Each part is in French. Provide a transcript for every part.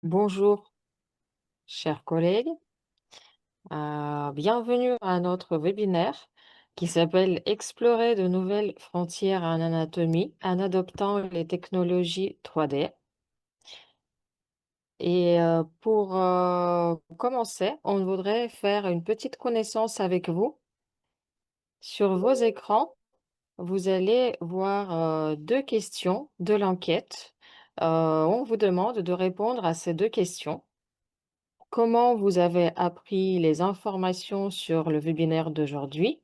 Bonjour, chers collègues. Bienvenue à notre webinaire qui s'appelle Explorer de nouvelles frontières en anatomie en adoptant les technologies 3D. Pour commencer, on voudrait faire une petite connaissance avec vous. Sur vos écrans, vous allez voir deux questions de l'enquête. On vous demande de répondre à ces deux questions. Comment vous avez appris les informations sur le webinaire d'aujourd'hui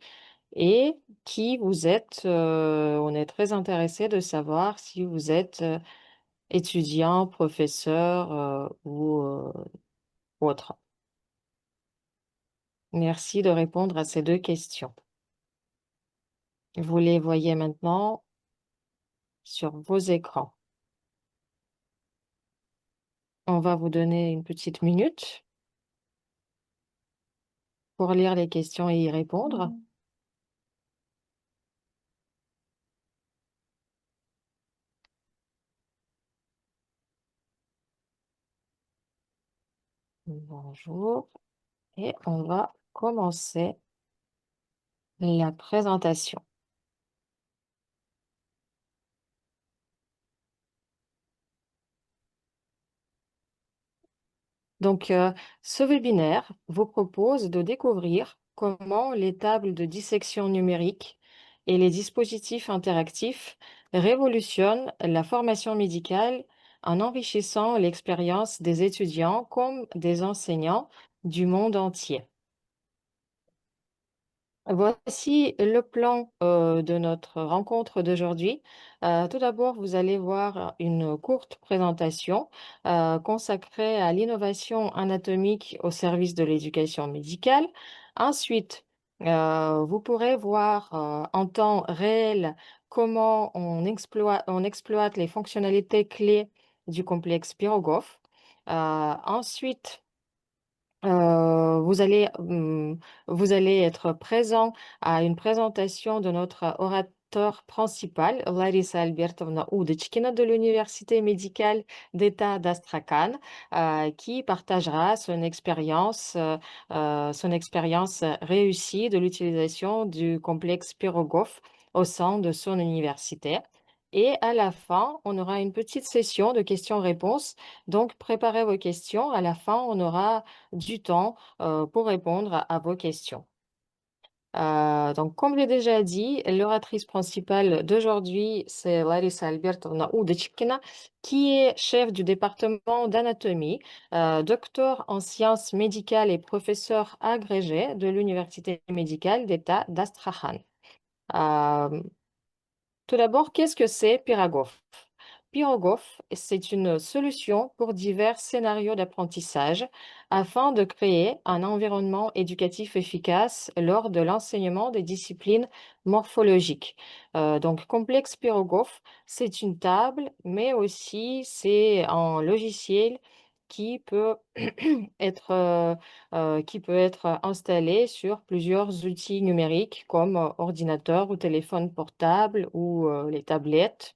et qui vous êtes? On est très intéressé de savoir si vous êtes étudiant, professeur ou autre. Merci de répondre à ces deux questions. Vous les voyez maintenant sur vos écrans. On va vous donner une petite minute pour lire les questions et y répondre. Bonjour. Et on va commencer la présentation. Donc, ce webinaire vous propose de découvrir comment les tables de dissection numérique et les dispositifs interactifs révolutionnent la formation médicale en enrichissant l'expérience des étudiants comme des enseignants du monde entier. Voici le plan de notre rencontre d'aujourd'hui. Tout d'abord, vous allez voir une courte présentation consacrée à l'innovation anatomique au service de l'éducation médicale. Ensuite, vous pourrez voir en temps réel comment on exploite les fonctionnalités clés du complexe Pirogov. Ensuite, vous allez être présent à une présentation de notre orateur principal, Larissa Albertovna Udочкина de l'Université médicale d'État d'Astrakhan, qui partagera son expérience réussie de l'utilisation du complexe Pirogov au sein de son université. Et à la fin, on aura une petite session de questions-réponses. Donc, préparez vos questions. À la fin, on aura du temps pour répondre à vos questions. Donc, comme j'ai déjà dit, l'oratrice principale d'aujourd'hui, c'est Larissa Albertovna Udочкина, qui est chef du département d'anatomie, docteur en sciences médicales et professeur agrégé de l'Université médicale d'État d'Astrakhan. Euh, Tout d'abord, qu'est-ce que c'est Piragov? Pirogov, c'est une solution pour divers scénarios d'apprentissage afin de créer un environnement éducatif efficace lors de l'enseignement des disciplines morphologiques. Donc, Complexe Pirogov, c'est une table, mais aussi c'est un logiciel qui peut qui peut être installé sur plusieurs outils numériques comme ordinateur ou téléphone portable ou les tablettes.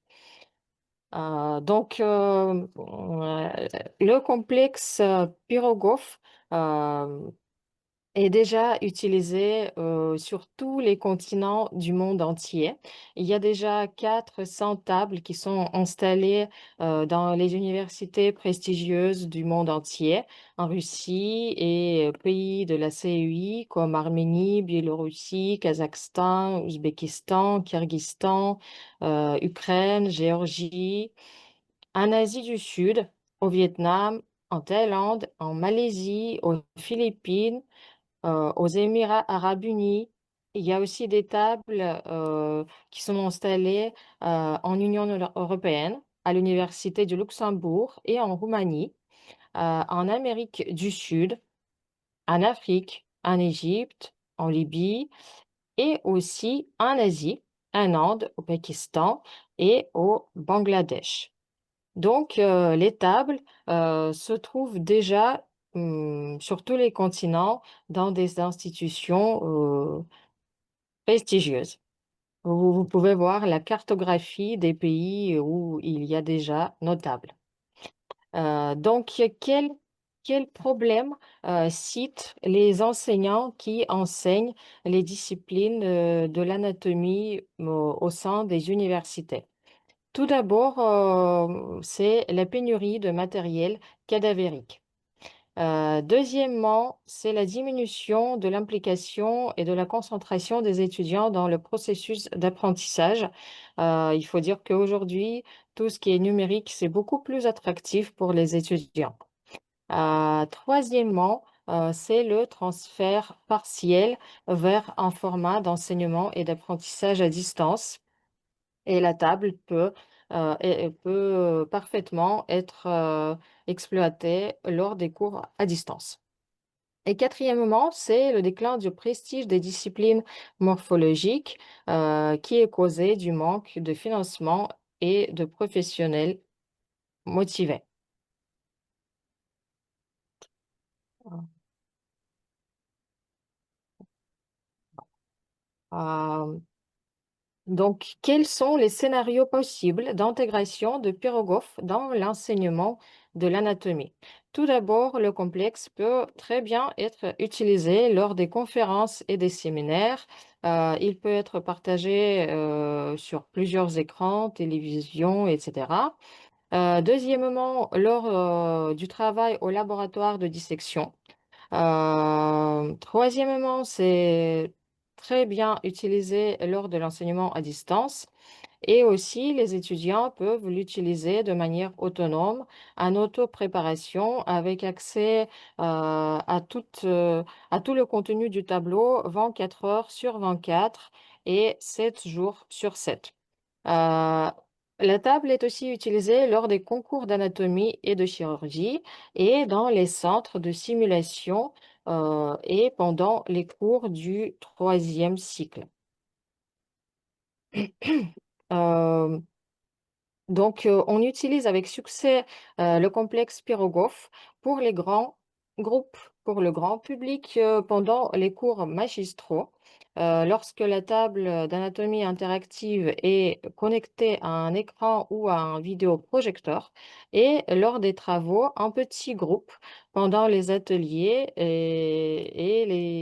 Le complexe Pirogov euh, est déjà utilisé sur tous les continents du monde entier. Il y a déjà 400 tables qui sont installées dans les universités prestigieuses du monde entier, en Russie et pays de la CEI comme Arménie, Biélorussie, Kazakhstan, Ouzbékistan, Kyrgyzstan, Ukraine, Géorgie, en Asie du Sud, au Vietnam, en Thaïlande, en Malaisie, aux Philippines, aux Émirats arabes unis. Il y a aussi des tables qui sont installées en Union européenne, à l'Université du Luxembourg et en Roumanie, en Amérique du Sud, en Afrique, en Égypte, en Libye et aussi en Asie, en Inde, au Pakistan et au Bangladesh. Donc, les tables se trouvent déjà sur tous les continents dans des institutions prestigieuses. Vous pouvez voir la cartographie des pays où il y a déjà nos tables. Donc, quel problème citent les enseignants qui enseignent les disciplines de l'anatomie au sein des universités? Tout d'abord, c'est la pénurie de matériel cadavérique. Deuxièmement, c'est la diminution de l'implication et de la concentration des étudiants dans le processus d'apprentissage. Il faut dire qu'aujourd'hui, tout ce qui est numérique, c'est beaucoup plus attractif pour les étudiants. Troisièmement, c'est le transfert partiel vers un format d'enseignement et d'apprentissage à distance. Et la table peut parfaitement être exploitée lors des cours à distance. Et quatrièmement, c'est le déclin du prestige des disciplines morphologiques qui est causé du manque de financement et de professionnels motivés. Euh, Donc, quels sont les scénarios possibles d'intégration de Pirogov dans l'enseignement de l'anatomie? Tout d'abord, le complexe peut très bien être utilisé lors des conférences et des séminaires. Il peut être partagé sur plusieurs écrans, télévision, etc. Deuxièmement, lors du travail au laboratoire de dissection. Troisièmement, c'est très bien utilisé lors de l'enseignement à distance et aussi les étudiants peuvent l'utiliser de manière autonome, en auto-préparation, avec accès à tout le contenu du tableau 24 heures sur 24 et 7 jours sur 7. Euh, la table est aussi utilisée lors des concours d'anatomie et de chirurgie et dans les centres de simulation et pendant les cours du troisième cycle. Euh, on utilise avec succès le complexe Pirogov pour les grands groupes, pour le grand public pendant les cours magistraux. Lorsque la table d'anatomie interactive est connectée à un écran ou à un vidéoprojecteur et lors des travaux en petits groupes pendant les ateliers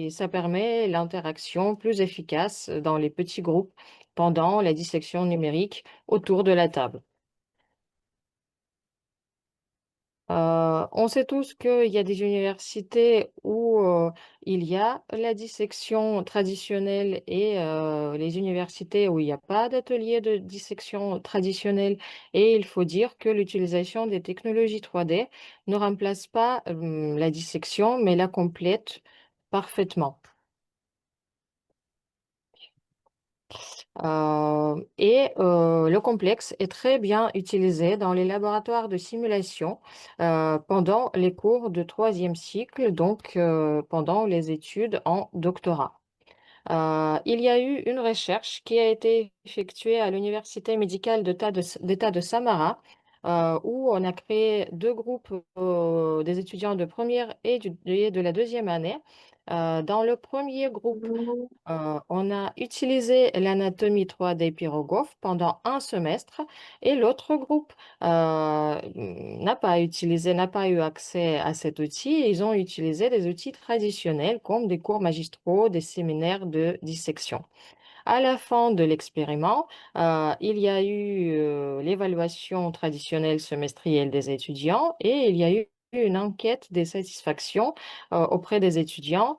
ça permet l'interaction plus efficace dans les petits groupes pendant la dissection numérique autour de la table. On sait tous qu'il y a des universités où il y a la dissection traditionnelle et les universités où il n'y a pas d'atelier de dissection traditionnelle. Et il faut dire que l'utilisation des technologies 3D ne remplace pas la dissection, mais la complète parfaitement. Le complexe est très bien utilisé dans les laboratoires de simulation pendant les cours de troisième cycle, donc pendant les études en doctorat. Il y a eu une recherche qui a été effectuée à l'Université médicale d'État de Samara, où on a créé deux groupes des étudiants de première et de la deuxième année. Dans le premier groupe, on a utilisé l'anatomie 3D Pirogov pendant un semestre et l'autre groupe n'a pas eu accès à cet outil. Ils ont utilisé des outils traditionnels comme des cours magistraux, des séminaires de dissection. À la fin de l'expériment, il y a eu l'évaluation traditionnelle semestrielle des étudiants et il y a eu une enquête des satisfactions auprès des étudiants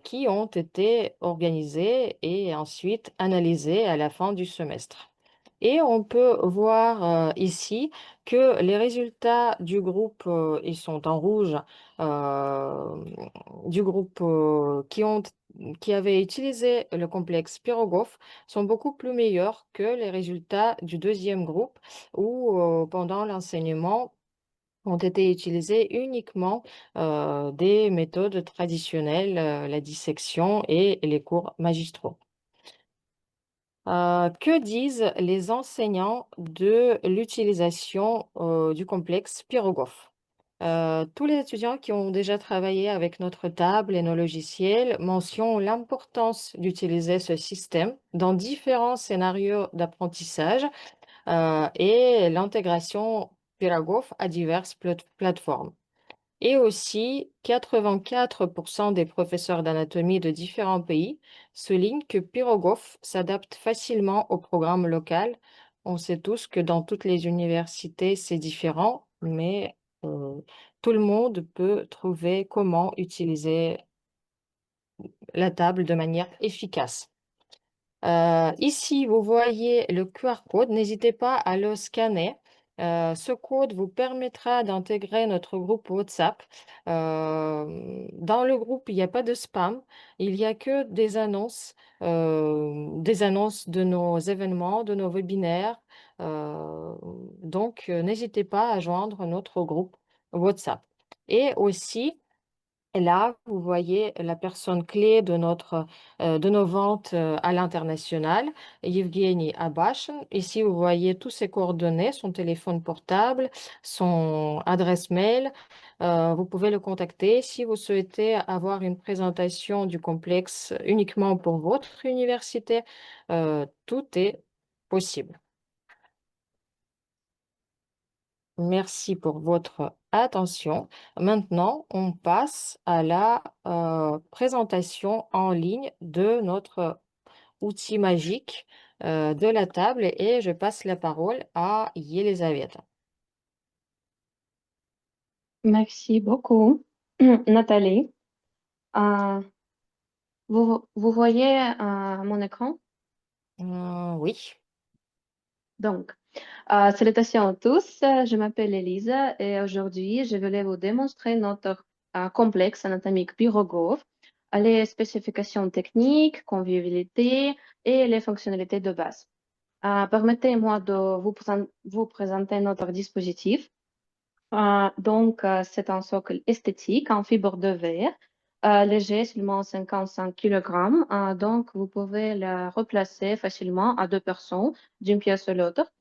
qui ont été organisées et ensuite analysées à la fin du semestre. Et on peut voir ici que les résultats du groupe, ils sont en rouge, euh, du groupe qui avait utilisé le complexe Pirogov sont beaucoup plus meilleurs que les résultats du deuxième groupe où, pendant l'enseignement, ont été utilisées uniquement des méthodes traditionnelles, la dissection et les cours magistraux. Que disent les enseignants de l'utilisation du complexe Pirogov? Tous les étudiants qui ont déjà travaillé avec notre table et nos logiciels mentionnent l'importance d'utiliser ce système dans différents scénarios d'apprentissage et l'intégration Pirogov à diverses plateformes. Et aussi, 84% des professeurs d'anatomie de différents pays soulignent que Pirogov s'adapte facilement au programme local. On sait tous que dans toutes les universités, c'est différent, mais tout le monde peut trouver comment utiliser la table de manière efficace. Ici, vous voyez le QR code. N'hésitez pas à le scanner. Ce code vous permettra d'intégrer notre groupe WhatsApp. Dans le groupe, il n'y a pas de spam. Il n'y a que des annonces de nos événements, de nos webinaires. N'hésitez pas à joindre notre groupe WhatsApp. Et aussi, et là, vous voyez la personne clé de nos ventes à l'international, Yevgeny Abashin. Ici, vous voyez tous ses coordonnées, son téléphone portable, son adresse mail. Vous pouvez le contacter si vous souhaitez avoir une présentation du complexe uniquement pour votre université. Tout est possible. Merci pour votre attention. Maintenant, on passe à la présentation en ligne de notre outil magique de la table et je passe la parole à Yelisaveta. Merci beaucoup, Nathalie. Euh, vous voyez mon écran? Oui. Donc, salutations à tous, je m'appelle Elisa et aujourd'hui, je voulais vous démontrer notre complexe anatomique Pirogov, les spécifications techniques, convivialité et les fonctionnalités de base. Permettez-moi de vous présenter notre dispositif. C'est un socle esthétique en fibre de verre, léger, seulement 55 kg. Donc, vous pouvez le replacer facilement à deux personnes d'une pièce à l'autre.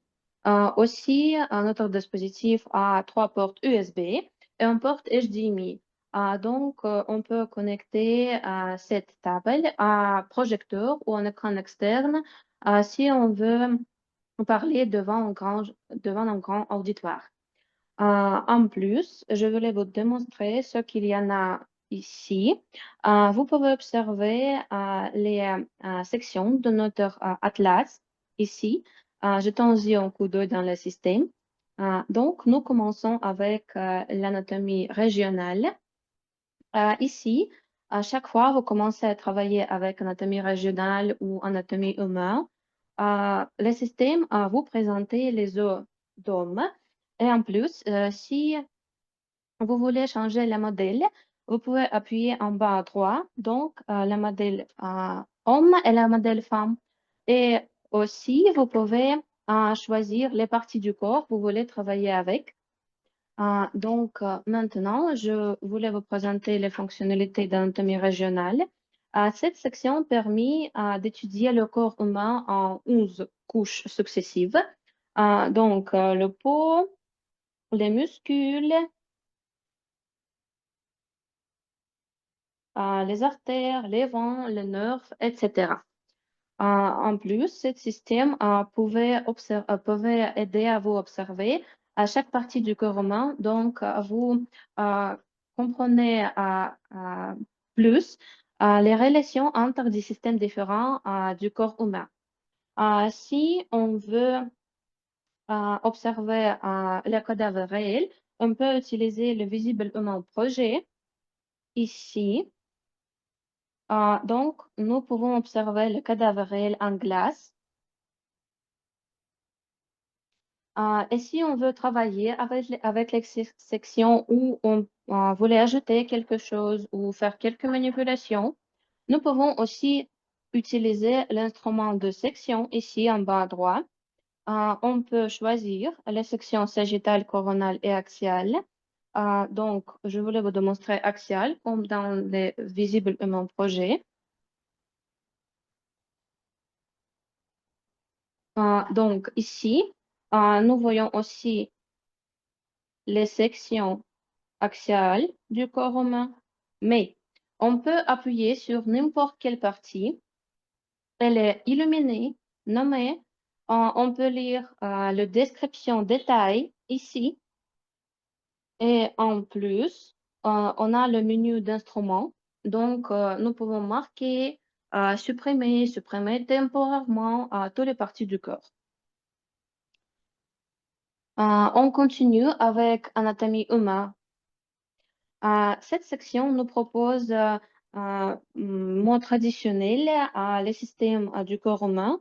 Notre dispositif a trois portes USB et une porte HDMI. On peut connecter cette table à un projecteur ou un écran externe si on veut parler devant un grand auditoire. En plus, je voulais vous démontrer ce qu'il y en a ici. Vous pouvez observer les sections de notre atlas ici. Jetons-y un coup d'œil dans le système. Nous commençons avec l'anatomie régionale. Ici, à chaque fois, vous commencez à travailler avec anatomie régionale ou anatomie humaine. Le système vous présente les os d'homme. Et en plus, si vous voulez changer le modèle, vous pouvez appuyer en bas à droite, le modèle homme et le modèle femme. Et aussi, vous pouvez choisir les parties du corps que vous voulez travailler avec. Maintenant, je voulais vous présenter les fonctionnalités d'anatomie régionale. Cette section permet d'étudier le corps humain en 11 couches successives. Le peau, les muscles, les artères, les veins, les nerfs, etc. En plus, ce système pouvait aider à vous observer à chaque partie du corps humain. Vous euh, comprenez plus les relations entre des systèmes différents du corps humain. Si on veut observer le cadavre réel, on peut utiliser le Visible Human Project ici. Nous pouvons observer le cadavre réel en glace. Et si on veut travailler avec les sections où on voulait ajouter quelque chose ou faire quelques manipulations, nous pouvons aussi utiliser l'instrument de section ici en bas à droite. On peut choisir les sections sagittales, coronales et axiales. Je voulais vous démontrer axial comme dans les Visible Human Project. Ici, nous voyons aussi les sections axiales du corps humain, mais on peut appuyer sur n'importe quelle partie. Elle est illuminée, nommée. On peut lire la description détail ici. Et en plus, on a le menu d'instruments. Donc, nous pouvons marquer, supprimer temporairement toutes les parties du corps. On continue avec anatomie humaine. Cette section nous propose mot traditionnel les systèmes du corps humain,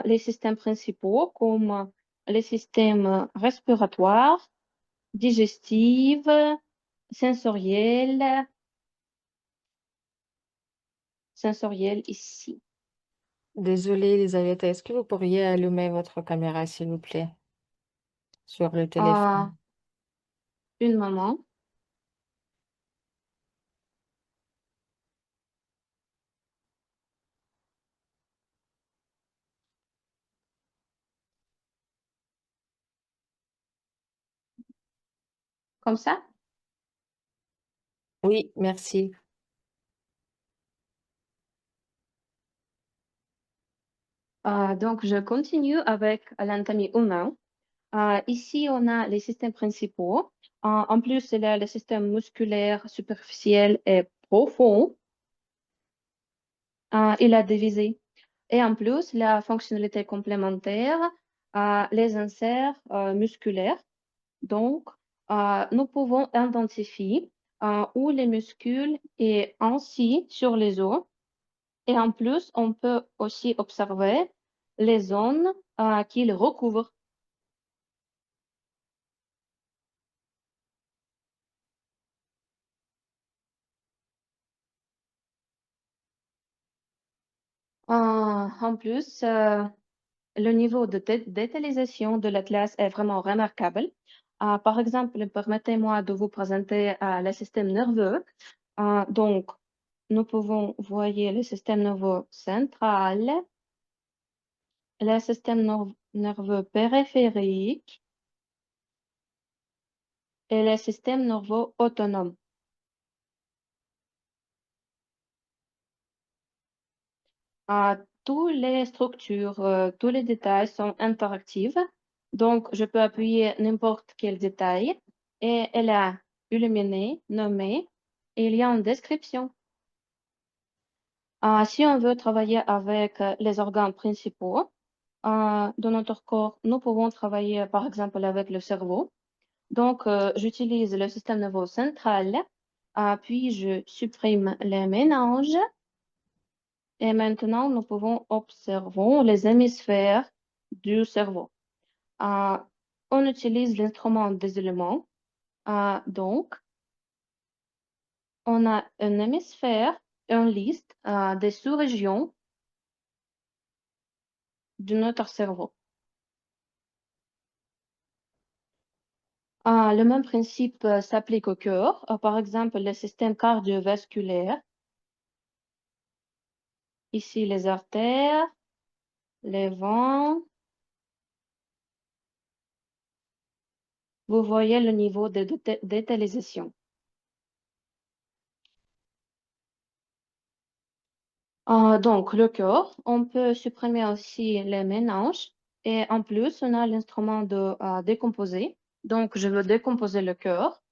les systèmes principaux comme les systèmes respiratoires, digestifs, sensoriels, sensoriels ici. Désolée, Elisabeth, est-ce que vous pourriez allumer votre caméra, s'il vous plaît, sur le Euh, téléphone? une maman, comme ça. Oui, merci. Donc, je continue avec l'anatomie humaine. Ici, on a les systèmes principaux. En plus, il y a le système musculaire superficiel et profond. Il a divisé. Et en plus, la fonctionnalité complémentaire, les inserts musculaires. Donc, nous pouvons identifier où les muscles est ainsi sur les os. Et en plus, on peut aussi observer les zones qu'ils recouvrent. En plus, le niveau de détaillisation de l'atlas est vraiment remarquable. Par exemple, permettez-moi de vous présenter le système nerveux. Donc, nous pouvons voir le système nerveux central, le système nerveux périphérique et le système nerveux autonome. Toutes les structures, tous les détails sont interactifs. Donc, je peux appuyer n'importe quel détail et elle a illuminé, nommé, et il y a une description. Si on veut travailler avec les organes principaux de notre corps, nous pouvons travailler par exemple avec le cerveau. Donc, j'utilise le système nerveux central, puis je supprime les méninges. Et maintenant, nous pouvons observer les hémisphères du cerveau. Euh, on utilise l'instrument des éléments. Donc, on a un hémisphère et une liste des sous-régions de notre cerveau. Le même principe s'applique au cœur. Par exemple, le système cardiovasculaire. Ici, les artères, les veines. Vous voyez le niveau de détaillisation. Donc, le cœur, on peut supprimer aussi les méninges. Et en plus, on a l'instrument de décomposer. Donc, je veux décomposer le cœur.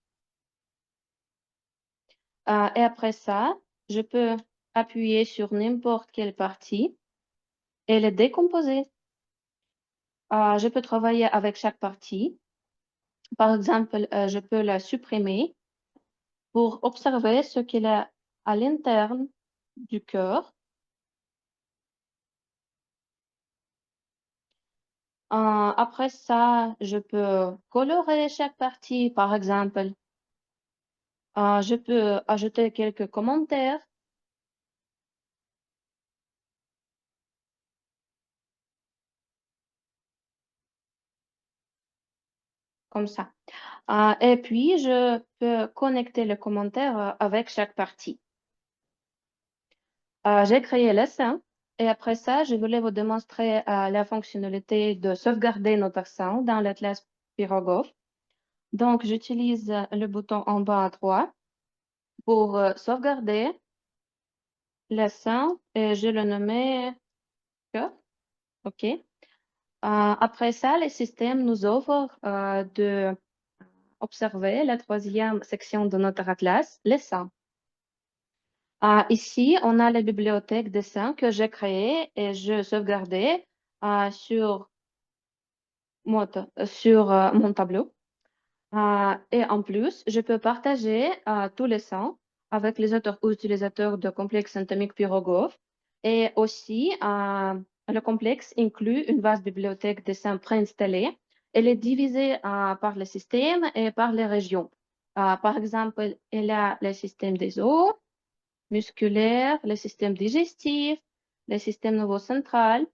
Et après ça, je peux appuyer sur n'importe quelle partie et le décomposer. Je peux travailler avec chaque partie. Par exemple, je peux la supprimer pour observer ce qu'il y a à l'interne du cœur. Après ça, je peux colorer chaque partie, par exemple. Je peux ajouter quelques commentaires comme ça. Et puis, je peux connecter les commentaires avec chaque partie. J'ai créé le sein et après ça, je voulais vous démontrer la fonctionnalité de sauvegarder notre sein dans l'Atlas Pirogov. Donc, j'utilise le bouton en bas à droite pour sauvegarder le sein et je le nommais cœur. OK. Après ça, le système nous offre de observer la troisième section de notre atlas, les seins. Ici, on a la bibliothèque des seins que j'ai créée et je sauvegardais sur mon tableau. Et en plus, je peux partager tous les sons avec les autres utilisateurs de complexe anatomique Pyrogov. Et aussi, le complexe inclut une vaste bibliothèque de sons préinstallée. Elle est divisée par les systèmes et par les régions. Par exemple, il y a le système des os, musculaire, le système digestif, le système nerveux-central.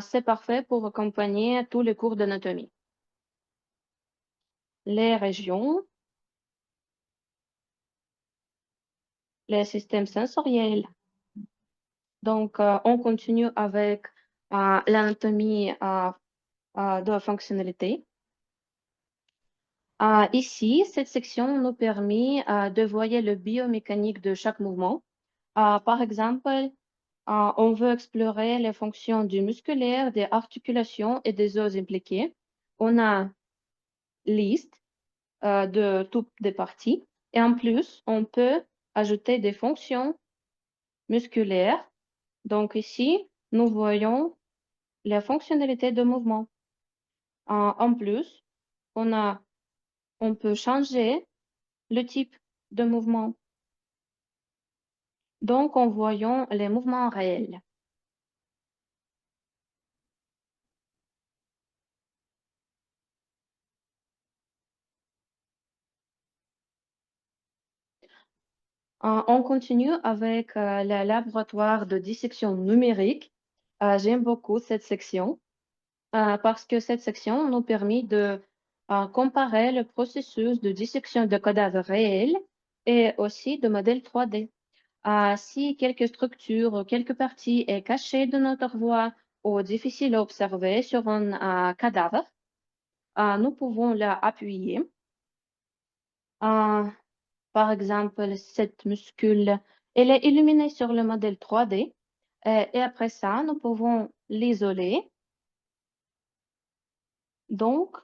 C'est parfait pour accompagner tous les cours d'anatomie. Les régions, les systèmes sensoriels. Donc, on continue avec l'anatomie de fonctionnalité. Ici, cette section nous permet de voir le biomécanique de chaque mouvement. Par exemple, on veut explorer les fonctions du musculaire, des articulations et des os impliqués. On a liste de toutes les parties. Et en plus, on peut ajouter des fonctions musculaires. Donc ici, nous voyons la fonctionnalité de mouvement. En plus, on peut changer le type de mouvement. Donc, en voyant les mouvements réels. On continue avec le laboratoire de dissection numérique. J'aime beaucoup cette section parce que cette section nous permet de comparer le processus de dissection de cadavres réels et aussi de modèles 3D. Si quelque structure ou quelque partie est cachée de notre voie ou difficile à observer sur un cadavre, nous pouvons la appuyer. Euh, Par exemple, cette muscule, elle est illuminée sur le modèle 3D et après ça, nous pouvons l'isoler. Donc,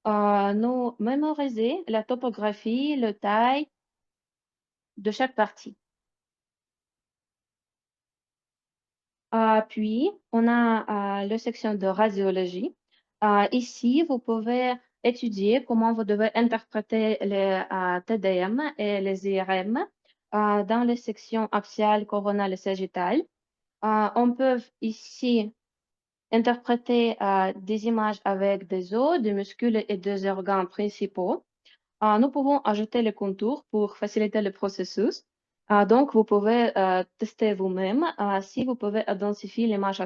nous mémoriser la topographie, le taille de chaque partie. Puis, on a la section de radiologie. Ici, vous pouvez étudier comment vous devez interpréter les TDM et les IRM dans les sections axiales, coronales et sagittales. On peut ici interpréter des images avec des os, des muscles et des organes principaux. Nous pouvons ajouter les contours pour faciliter le processus. Donc, vous pouvez tester vous-même si vous pouvez identifier l'image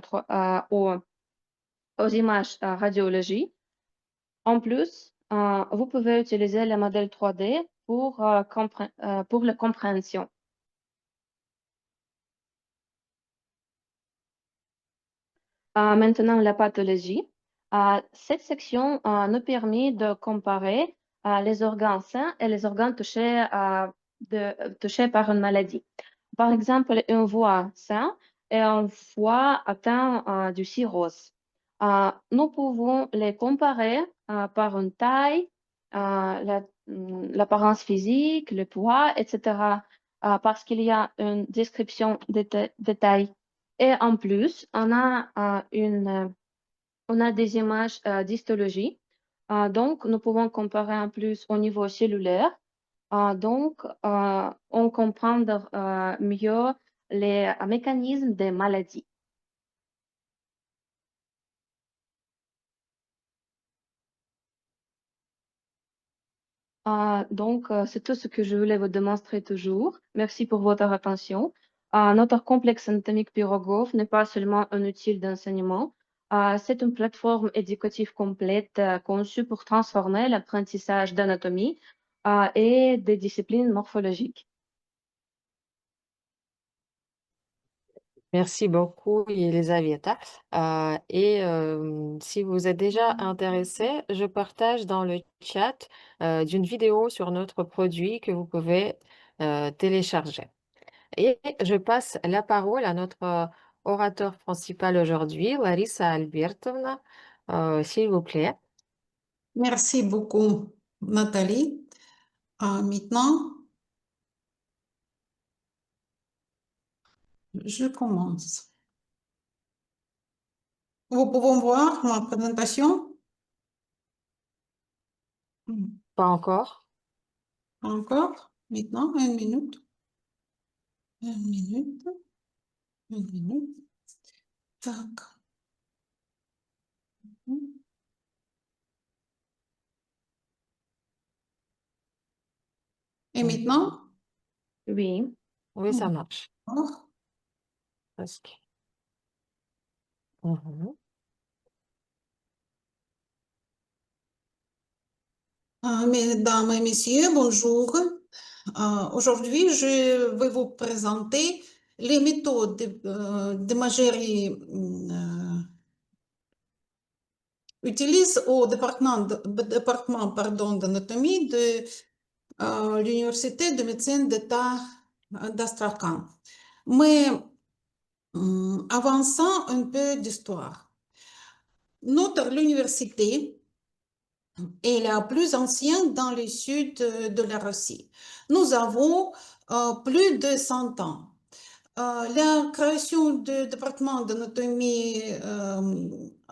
aux images radiologie. En plus, vous pouvez utiliser le modèle 3D pour la compréhension. Maintenant, la pathologie. Cette section nous permet de comparer les organes sains et les organes touchés par une maladie. Par exemple, un foie sain et un foie atteint du cirrhose. Nous pouvons les comparer par une taille, l'apparence physique, le poids, etc. Parce qu'il y a une description détaillée. Et en plus, on a des images d'histologie. Donc, nous pouvons comparer en plus au niveau cellulaire. Donc, on comprend mieux les mécanismes des maladies. Donc, c'est tout ce que je voulais vous démontrer toujours. Merci pour votre attention. Notre complexe anatomique Pyrogov n'est pas seulement un outil d'enseignement, c'est une plateforme éducative complète conçue pour transformer l'apprentissage d'anatomie et des disciplines morphologiques. Merci beaucoup, Elisaveta. Si vous êtes déjà intéressé, je partage dans le chat d'une vidéo sur notre produit que vous pouvez télécharger. Et je passe la parole à notre orateur principal aujourd'hui, Larissa Albertovna, s'il vous plaît. Merci beaucoup. Nathalie. Maintenant, je commence. Vous pouvez voir ma présentation? Pas encore. Encore? Maintenant, une minute. Une minute. Une minute. Tac. Et maintenant? Oui. Oui, ça marche. Alors, Presque. Mhm. mesdames et messieurs, bonjour. Aujourd'hui, je vais vous présenter les méthodes d'imagerie utilisées au département d'anatomie de l'Université de médecine d'État d'Astrakhan. Mais avant ça, un peu d'histoire. Notre université est la plus ancienne dans le sud de la Russie. Nous avons plus de 100 ans. La création du département d'anatomie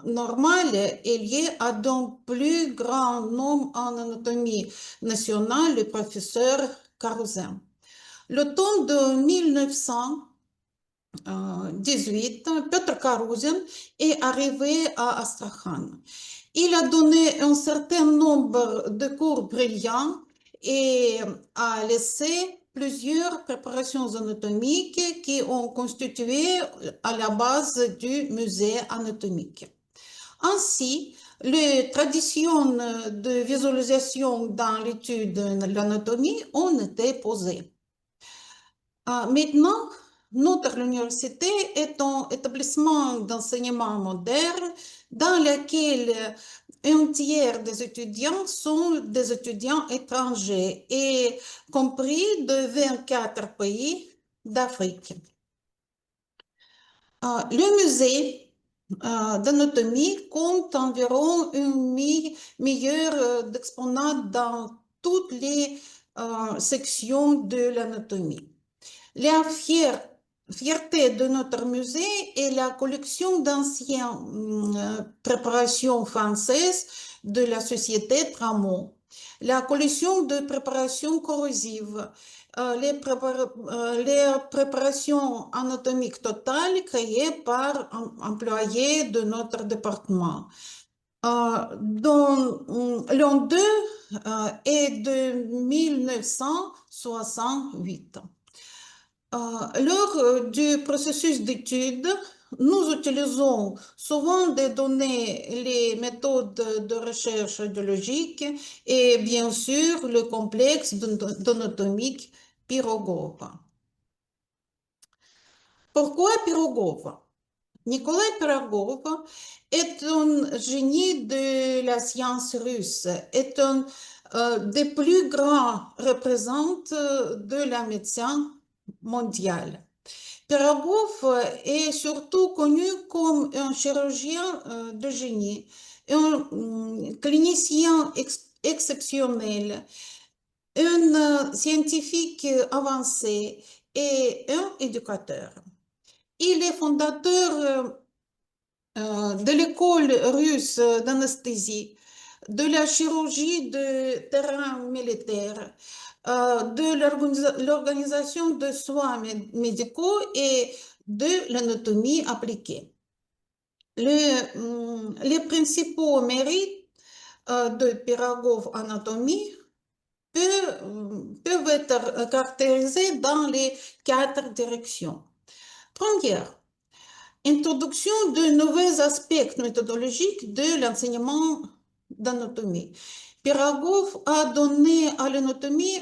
normale est liée à un plus grand nom en anatomie nationale, le professeur Karuzin. Le temps de 1918, Petr Karuzin est arrivé à Astrakhan. Il a donné un certain nombre de cours brillants et a laissé plusieurs préparations anatomiques qui ont constitué à la base du musée anatomique. Ainsi, les traditions de visualisation dans l'étude de l'anatomie ont été posées. Maintenant, notre université est un établissement d'enseignement moderne dans lequel un tiers des étudiants sont des étudiants étrangers et compris de 24 pays d'Afrique. Le musée d'anatomie compte environ une milliard d'exponats dans toutes les sections de l'anatomie. La fierté de notre musée est la collection d'anciennes préparations françaises de la société Tramont, la collection de préparations corrosives, les préparations anatomiques totales créées par un employé de notre département. Dont l'un d'eux est de 1968. Lors du processus d'étude, nous utilisons souvent des données, les méthodes de recherche biologique et bien sûr le complexe d'anatomique Pirogov. Pourquoi Pirogov? Nikolai Pirogov est un génie de la science russe, est un des plus grands représentants de la médecine mondiale. Pirogov est surtout connu comme un chirurgien de génie, un clinicien exceptionnel, un scientifique avancé et un éducateur. Il est fondateur de l'école russe d'anesthésie, de la chirurgie de terrain militaire, de l'organisation de soins médicaux et de l'anatomie appliquée. Les principaux mérites de Pirogov anatomie peuvent être caractérisés dans les 4 directions. Première, introduction de nouveaux aspects méthodologiques de l'enseignement d'anatomie. Pirogov a donné à l'anatomie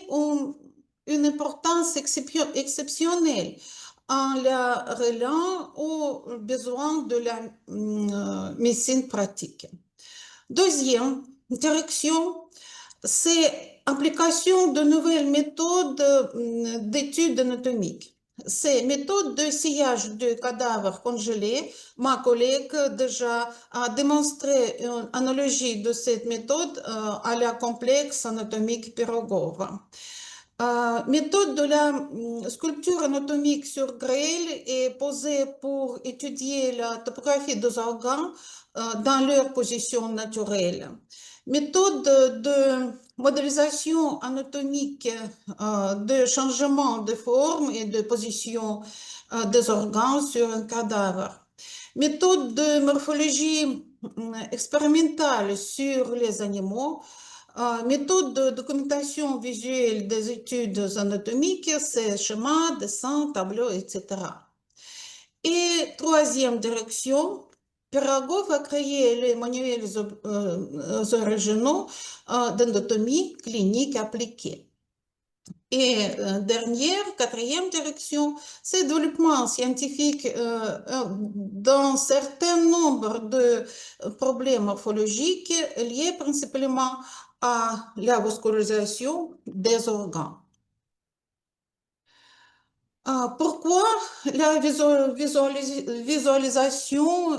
une importance exceptionnelle en la reliant aux besoins de la médecine pratique. Deuxième direction, c'est application de nouvelles méthodes d'études anatomiques. ces méthodes de sillage de cadavres congelés, ma collègue déjà a démontré une analogie de cette méthode à la complexe anatomique Pirogov. Méthode de la sculpture anatomique sur grêle est posée pour étudier la topographie des organes dans leur position naturelle. Méthode de modélisation anatomique de changement de forme et de position des organes sur un cadavre. Méthode de morphologie expérimentale sur les animaux. Méthode de documentation visuelle des études anatomiques, c'est schéma, dessin, tableau, etc. Et troisième direction, Pirogov a créé les manuels originaux d'anatomie clinique appliquée. Et quatrième direction, c'est le développement scientifique d'un certain nombre de problèmes morphologiques liés principalement à la vascularisation des organes. Pourquoi la visualisation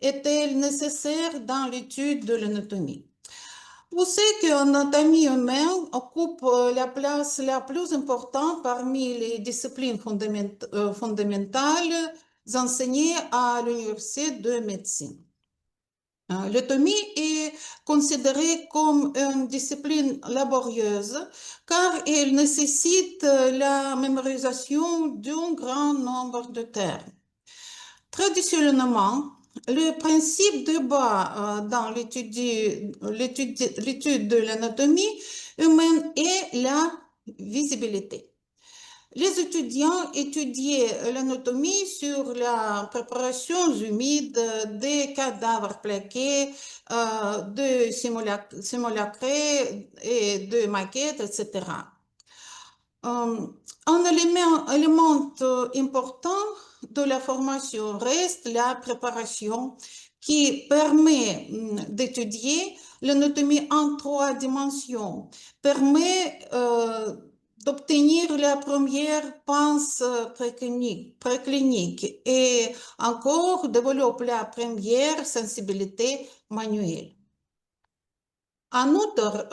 est-elle nécessaire dans l'étude de l'anatomie? Vous savez que l'anatomie humaine occupe la place la plus importante parmi les disciplines fondamentales enseignées à l'université de médecine. L'anatomie est considérée comme une discipline laborieuse car elle nécessite la mémorisation d'un grand nombre de termes. Traditionnellement, le principe de base dans l'étude de l'anatomie humaine est la visibilité. Les étudiants étudiaient l'anatomie sur la préparation humide des cadavres plaqués, de simulacres et de maquettes, etc. Un élément important de la formation reste la préparation qui permet d'étudier l'anatomie en 3 dimensions, permet d'obtenir la première pense préclinique et encore développe la première sensibilité manuelle. En outre,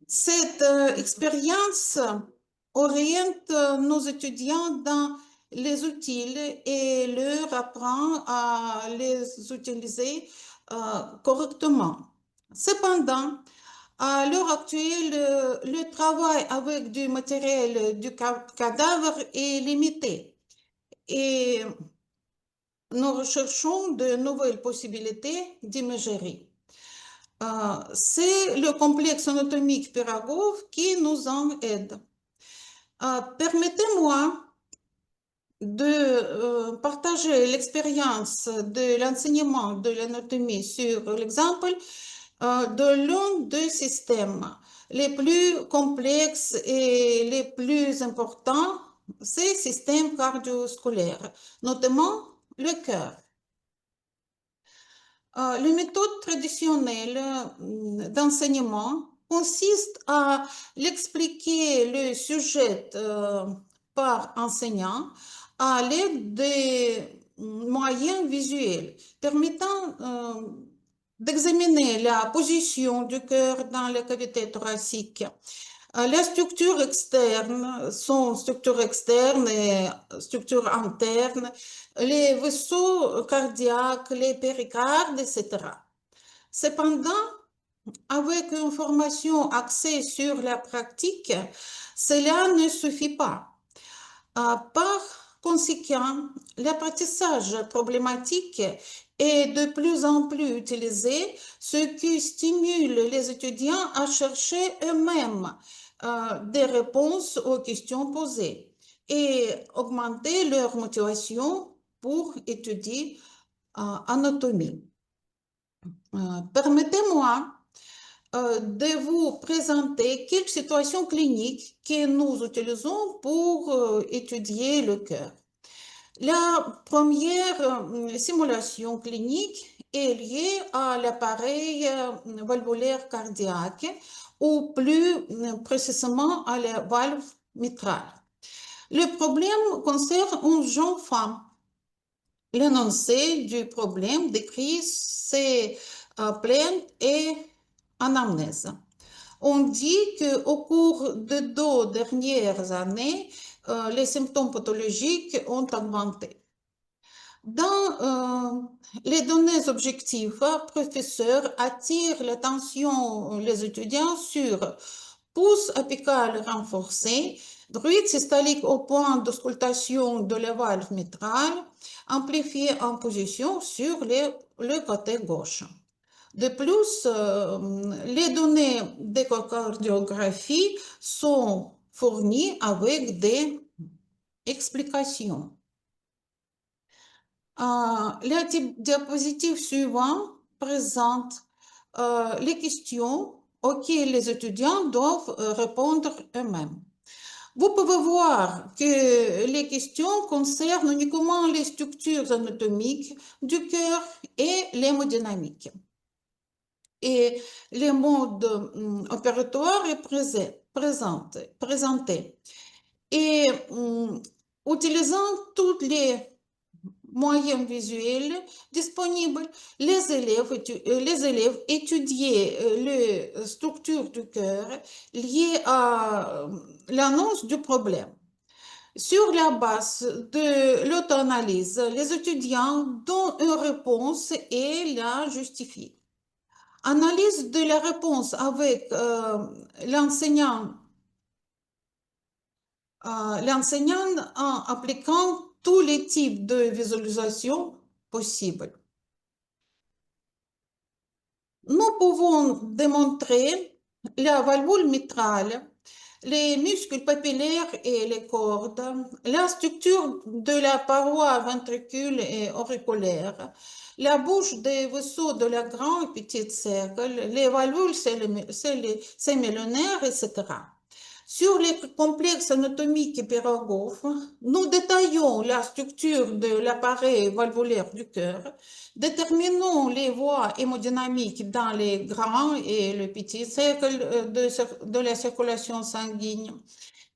cette expérience oriente nos étudiants dans les outils et leur apprend à les utiliser correctement. Cependant, à l'heure actuelle, le travail avec du matériel du cadavre est limité et nous recherchons de nouvelles possibilités d'imagerie. C'est le complexe anatomique Pirogov qui nous en aide. Permettez-moi de partager l'expérience de l'enseignement de l'anatomie sur l'exemple de l'un des systèmes les plus complexes et les plus importants, ces systèmes cardiovasculaires, notamment le cœur. Les méthodes traditionnelles d'enseignement consistent à l'expliquer le sujet par enseignant à l'aide des moyens visuels permettant d'examiner la position du cœur dans la cavité thoracique. La structure externe, son structure externe et structure interne, les vaisseaux cardiaques, les péricardes, etc. Cependant, avec une formation axée sur la pratique, cela ne suffit pas. Par conséquent, l'apprentissage problématique est de plus en plus utilisé, ce qui stimule les étudiants à chercher eux-mêmes des réponses aux questions posées et augmenter leur motivation pour étudier anatomie. Permettez-moi de vous présenter quelques situations cliniques que nous utilisons pour étudier le cœur. La première simulation clinique est liée à l'appareil valvulaire cardiaque ou plus précisément à la valve mitrale. Le problème concerne une jeune femme. L'énoncé du problème décrit ses plaintes et anamnèse. On dit qu'au cours des 2 dernières années, les symptômes pathologiques ont augmenté. Dans les données objectives, le professeur attire l'attention des étudiants sur pouce apical renforcé, bruit systolique au point d'auscultation de la valve mitrale, amplifié en position sur le côté gauche. De plus, les données d'échocardiographie sont fournies avec des explications. Le diapositive suivant présente les questions auxquelles les étudiants doivent répondre eux-mêmes. Vous pouvez voir que les questions concernent uniquement les structures anatomiques du cœur et l'hémodynamique. Et le mode opératoire est présenté. Et utilisant tous les moyens visuels disponibles, les élèves étudiaient les structures du cœur liées à l'annonce du problème. Sur la base de l'auto-analyse, les étudiants donnent une réponse et la justifient. Analyse de la réponse avec l'enseignant en appliquant tous les types de visualisation possibles. Nous pouvons démontrer la valvule mitrale, les muscles papillaires et les cordes, la structure de la paroi ventricule et auriculaire, la bouche des vaisseaux de la grande et petite cercle, les valvules sémilunaires, etc. Sur les complexes anatomiques et pyrogophes, nous détaillons la structure de l'appareil valvulaire du cœur, déterminons les voies hémodynamiques dans les grands et les petits cercles de la circulation sanguine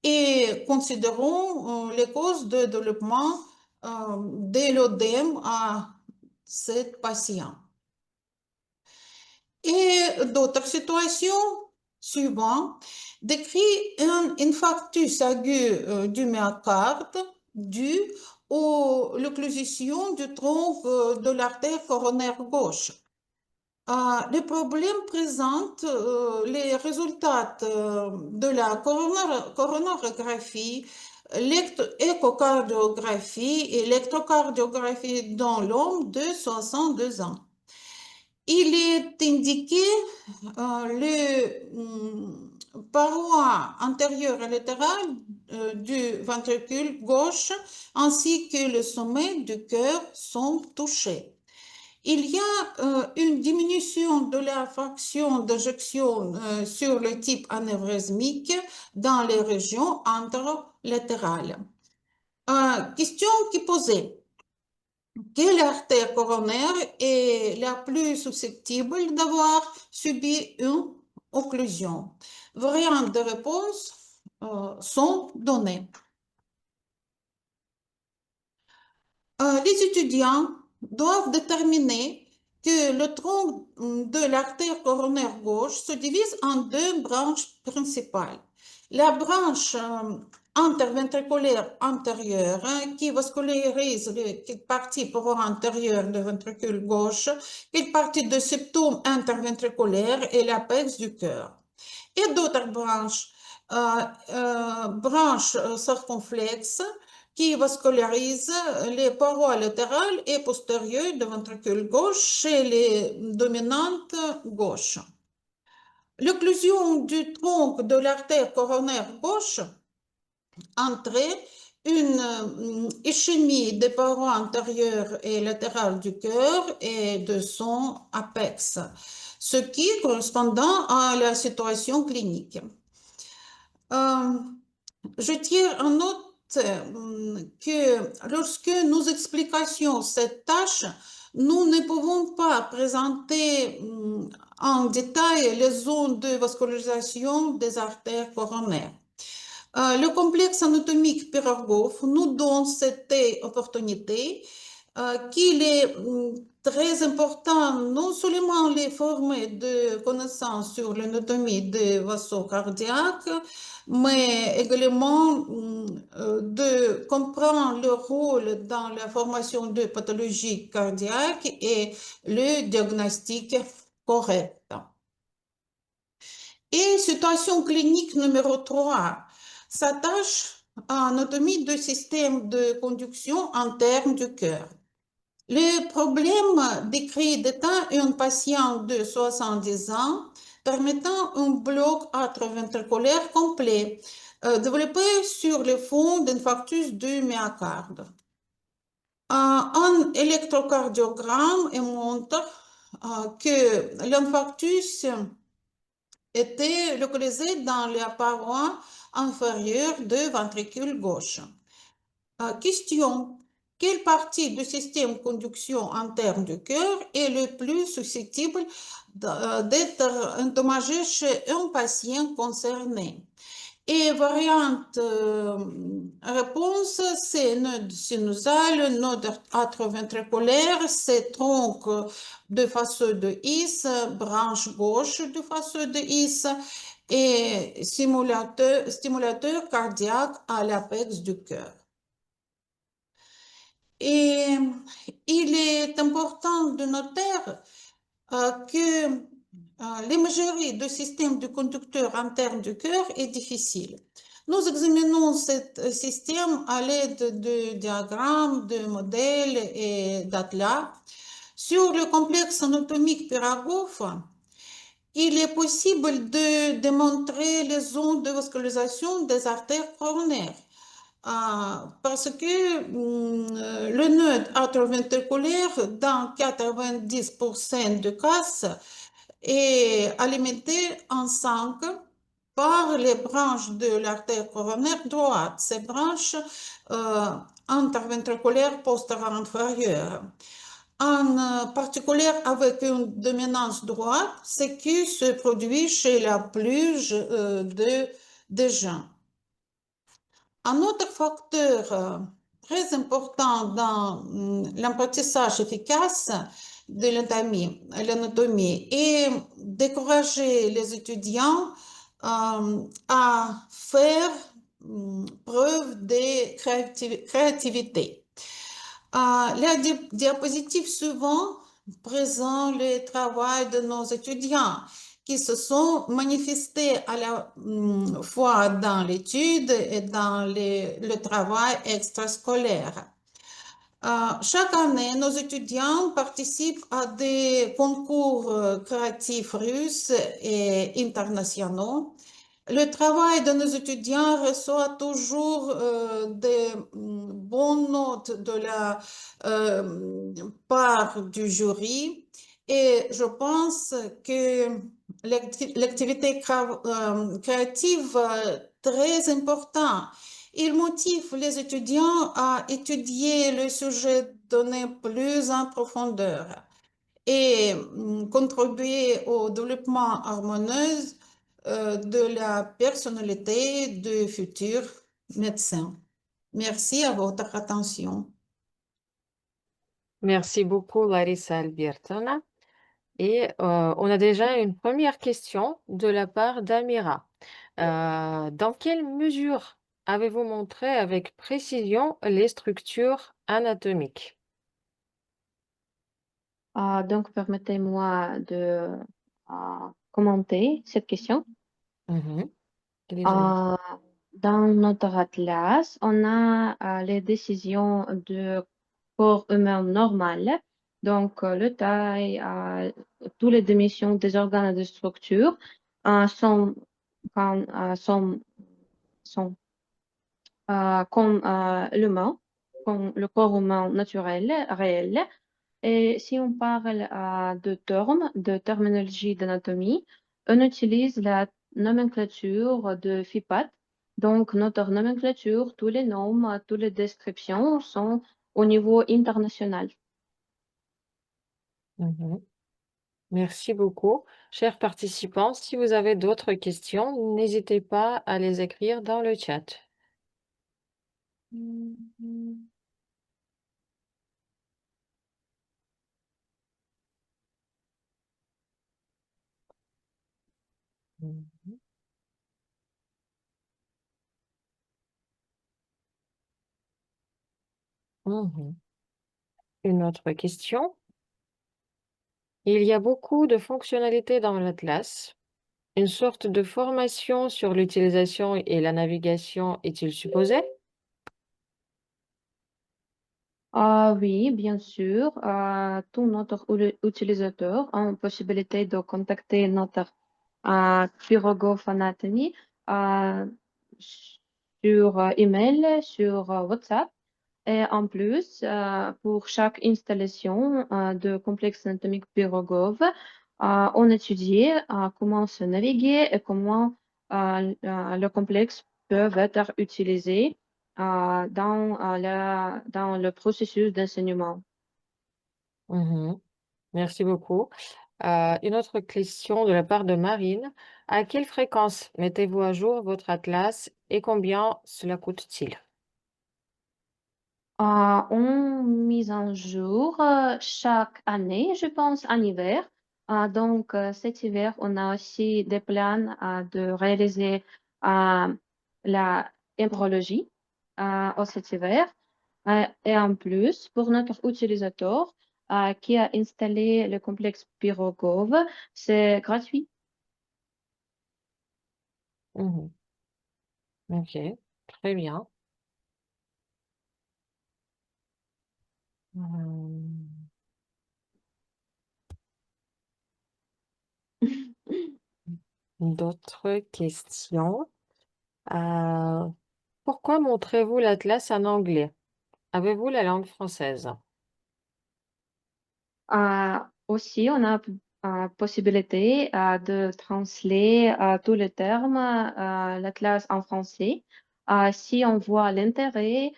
et considérons les causes de développement de l'œdème à cette patient. Et d'autres situations suivantes décrit un infarctus aigu du myocarde dû à l'occlusion du tronc de l'artère coronaire gauche. Le problème présente les résultats de la coronarographie, l'échocardiographie et l'électrocardiographie dans l'homme de 62 ans. Il est indiqué le paroi antérieure et latérale du ventricule gauche ainsi que le sommet du cœur sont touchés. Il y a une diminution de la fraction d'éjection sur le type anévrismique dans les régions antérolatérales. Question qui posait. Quelle artère coronaire est la plus susceptible d'avoir subi une occlusion? Variantes de réponse sont données. Les étudiants doivent déterminer que le tronc de l'artère coronaire gauche se divise en 2 branches principales. La branche interventriculaire antérieure qui vascularise les parties paroi antérieure du ventricule gauche, une partie du septum interventriculaire et l'apex du cœur. Et d'autres branches, branches circonflexes qui vascularisent les parois latérales et postérieures du ventricule gauche chez les dominantes gauches. L'occlusion du tronc de l'artère coronaire gauche entraîne une ischémie des parois antérieures et latérales du cœur et de son apex, ce qui correspond à la situation clinique. Je tiens en note que lorsque nous expliquons cette tâche, nous ne pouvons pas présenter en détail les zones de vascularisation des artères coronaires. Le complexe anatomique Pirogov nous donne cette opportunité qu'il est très important non seulement les former de connaissances sur l'anatomie des vaisseaux cardiaques, mais également de comprendre le rôle dans la formation de pathologies cardiaques et le diagnostic correct. Et situation clinique numéro 3 s'attache à l'anatomie du système de conduction interne du cœur. Le problème décrit d'état un patient de 70 ans permettant un bloc atrioventriculaire complet développé sur le fond d'infarctus du myocarde. Un électrocardiogramme montre que l'infarctus était localisé dans la paroi inférieure du ventricule gauche. Question. Quelle partie du système de conduction interne du cœur est le plus susceptible d'être endommagée chez un patient concerné? Et variante réponse, c'est nœud sinusal, nœud atrioventriculaire, c'est tronc de faisceau de His, branche gauche du faisceau de His et stimulateur cardiaque à l'apex du cœur. Et il est important de noter que l'imagerie du système du conducteur interne du cœur est difficile. Nous examinons ce système à l'aide de diagrammes, de modèles et d'atlas. Sur le complexe anatomique Pirogov, il est possible de démontrer les zones de vascularisation des artères coronaires. Parce que le nœud atrioventriculaire, dans 90% de cas, est alimenté en sang par les branches de l'artère coronaire droite, ces branches interventriculaires postérieures inférieures. En particulier avec une dominance droite, ce qui se produit chez la plupart des gens. Un autre facteur très important dans l'apprentissage efficace de l'anatomie est d'encourager les étudiants à faire preuve de créativité. La diapositive suivante présente le travail de nos étudiants qui se sont manifestés à la fois dans l'étude et dans le travail extrascolaire. Chaque année, nos étudiants participent à des concours créatifs russes et internationaux. Le travail de nos étudiants reçoit toujours des bonnes notes de la part du jury et je pense que l'activité créative est très importante. Il motive les étudiants à étudier le sujet donné plus en profondeur et contribuer au développement harmonieux de la personnalité de futurs médecins. Merci à votre attention. Merci beaucoup, Larissa Albertona. Et on a déjà une première question de la part d'Amira. Dans quelle mesure avez-vous montré avec précision les structures anatomiques? Donc, permettez-moi de commenter cette question. Allez-y. Dans notre atlas, on a les décisions de corps humain normal, donc le taille, toutes les dimensions des organes et des structures sont comme l'humain, comme le corps humain naturel, réel. Et si on parle de terminologie d'anatomie, on utilise la nomenclature de FIPAT. Donc, notre nomenclature, tous les noms, toutes les descriptions sont au niveau international. Merci beaucoup. Chers participants, si vous avez d'autres questions, n'hésitez pas à les écrire dans le chat. Mhm. Mhm. Une autre question. Il y a beaucoup de fonctionnalités dans l'Atlas. Une sorte de formation sur l'utilisation et la navigation est-il supposé? Ah oui, bien sûr. Tous notre utilisateurs ont possibilité de contacter notre Pyrogov Anatomy euh, sur email, sur WhatsApp. Et en plus, pour chaque installation de complexe anatomique Pyrogov, on étudie comment se naviguer et comment le complexe peut être utilisé dans le processus d'enseignement. Mhm. Merci beaucoup. Une autre question de la part de Marine. À quelle fréquence mettez-vous à jour votre atlas et combien cela coûte-t-il? On mise en jour chaque année, je pense, en hiver. Cet hiver, on a aussi des plans de réaliser la embryologie au cet hiver. Et en plus, pour notre utilisateur qui a installé le complexe Pirogov, c'est gratuit. Mhm. Ok, très bien. Hum, D'autres questions? Euh, Pourquoi montrez-vous l'atlas en anglais? Avez-vous la langue française? Aussi, on a possibilité de translater tous les termes, la classe en français. Si on voit l'intérêt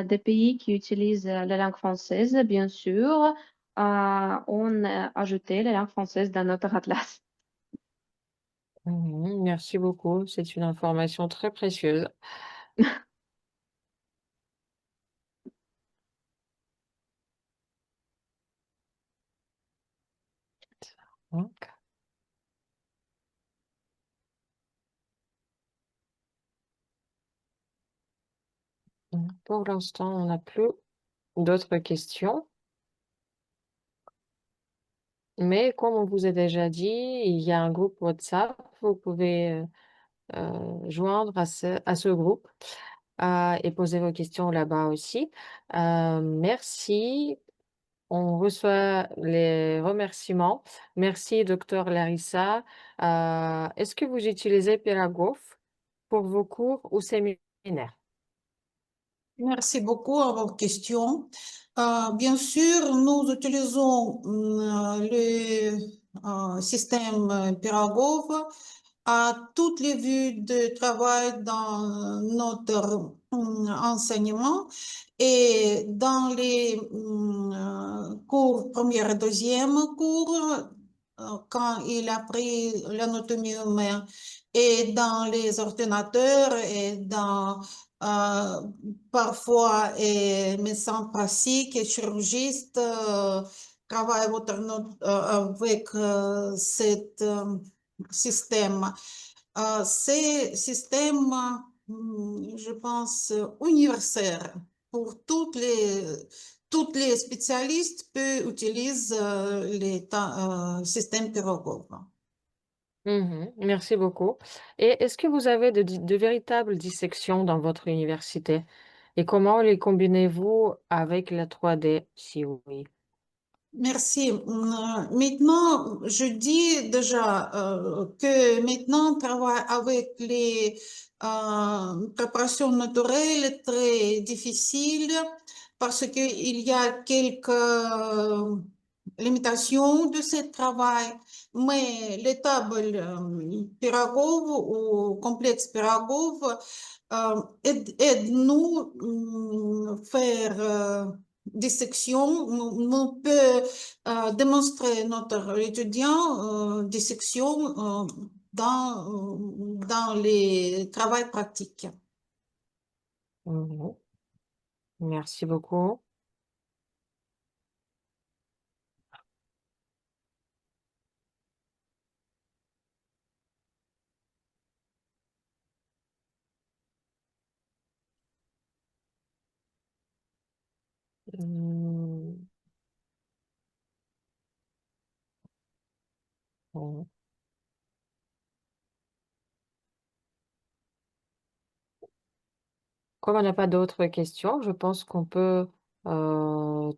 des pays qui utilisent la langue française, bien sûr, on a ajouté la langue française dans notre atlas. Mhm, merci beaucoup, c'est une information très précieuse. Donc, pour l'instant, on n'a plus d'autres questions. Mais comme on vous a déjà dit, il y a un groupe WhatsApp. Vous pouvez joindre à ce groupe et poser vos questions là-bas aussi. Merci. On reçoit les remerciements. Merci, docteur Larissa. Est-ce que vous utilisez Peragoff pour vos cours ou séminaires? Merci beaucoup à vos questions. Bien sûr, nous utilisons le système Piragov à toutes les vues de travail dans notre enseignement et dans les cours premier et deuxième cours, quand il a pris l'anatomie humaine et dans les ordinateurs et dans euh, parfois médecins pratiques et chirurgistes travaillent avec cet système. C'est système, je pense, universel pour toutes les spécialistes peuvent utiliser les systèmes Pirogov. Mhm, merci beaucoup. Et est-ce que vous avez de véritables dissections dans votre université? Et comment les combinez-vous avec la 3D, si oui? Merci. Maintenant, je dis déjà que maintenant, travailler avec les préparations naturelles est très difficile parce qu'il y a quelques limitations de ce travail, mais les tables Piragov ou complexe Piragov aident nous faire dissection. On peut démontrer notre étudiant dissection dans les travaux pratiques. Mhm. Merci beaucoup. Hmm. Bon. Comme on n'a pas d'autres questions, je pense qu'on peut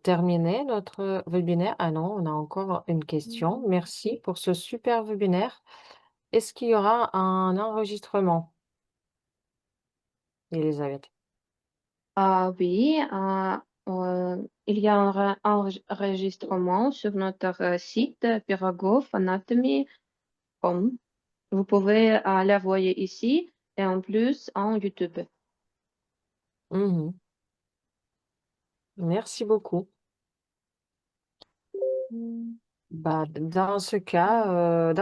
terminer notre webinaire. Ah non, on a encore une question. Merci pour ce super webinaire. Est-ce qu'il y aura un enregistrement, Elisabeth? Ah oui, il y a un enregistrement sur notre site pyrogofanatomy.com. Vous pouvez la voir ici et en plus en YouTube. Mhm. Merci beaucoup. Bah, dans ce cas,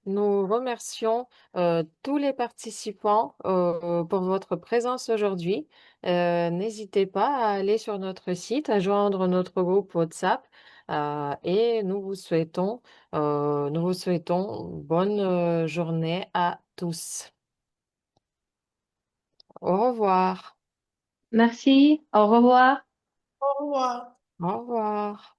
nous remercions tous les participants pour votre présence aujourd'hui. N'hésitez pas à aller sur notre site, à joindre notre groupe WhatsApp et nous vous souhaitons bonne journée à tous. Au revoir. Merci, au revoir. Au revoir. Au revoir.